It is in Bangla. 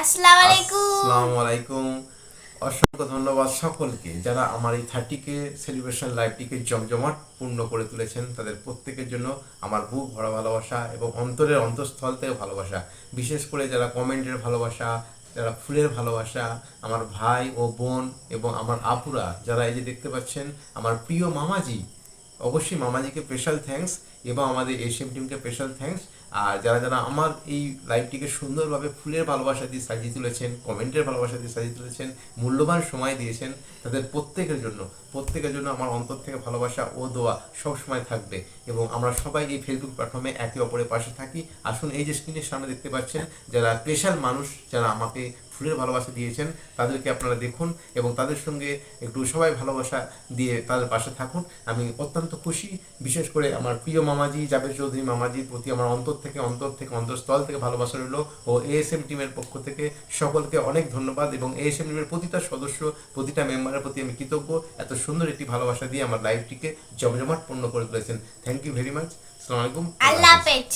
আসসালামু আলাইকুম। অসংখ্য ধন্যবাদ সকলকে যারা আমার এই 30K সেলিব্রেশন লাইভটিকে জমজমাট পূর্ণ করে তুলেছেন। তাদের প্রত্যেকের জন্য আমার বুক ভরা ভালোবাসা এবং অন্তরের অন্তঃস্থল থেকে ভালোবাসা। বিশেষ করে যারা কমেন্টের ভালোবাসা, যারা ফুলের ভালোবাসা, আমার ভাই ও বোন এবং আমার আপুরা যারা এই যে দেখতে পাচ্ছেন, আমার প্রিয় মামাজি, অবশ্যই মামাজিকে স্পেশাল থ্যাঙ্কস এবং আমাদের এশিয়ান টিমকে স্পেশাল থ্যাঙ্কস। আর যারা যারা আমার এই লাইভটিকে সুন্দরভাবে ফুলের ভালোবাসা দিয়ে সাজিয়ে তুলেছেন, কমেন্টের ভালোবাসা দিয়ে সাজিয়ে তুলেছেন, মূল্যবান সময় দিয়েছেন, তাদের প্রত্যেকের জন্য আমার অন্তর থেকে ভালোবাসা ও দোয়া সব সময় থাকবে। এবং আমরা সবাই এই ফেসবুক প্ল্যাটফর্মে একে অপরের পাশে থাকি। আসুন, এই যে স্ক্রিনের সামনে দেখতে পাচ্ছেন যারা স্পেশাল মানুষ, যারা আমাকে ফুলের ভালোবাসা দিয়েছেন, তাদেরকে আপনারা দেখুন এবং তাদের সঙ্গে একটু সবাই ভালোবাসা দিয়ে তাদের পাশে থাকুন। আমি অত্যন্ত খুশি। বিশেষ করে আমার প্রিয় মামাজি জাবেদ চৌধুরী মামাজির প্রতি আমার অন্তঃস্থল থেকে ভালোবাসা রইল। ও এএসএম টিমের পক্ষ থেকে সকলকে অনেক ধন্যবাদ এবং এএসএম টিমের প্রতিটা সদস্য, প্রতিটা মেম্বারের প্রতি আমি কৃতজ্ঞ। এত সুন্দর একটি ভালোবাসা দিয়ে আমার লাইভটিকে জমজমাট পূর্ণ করে তুলেছেন। Thank you very much. আসসালামু আলাইকুম। আল্লাহ হাফেজ।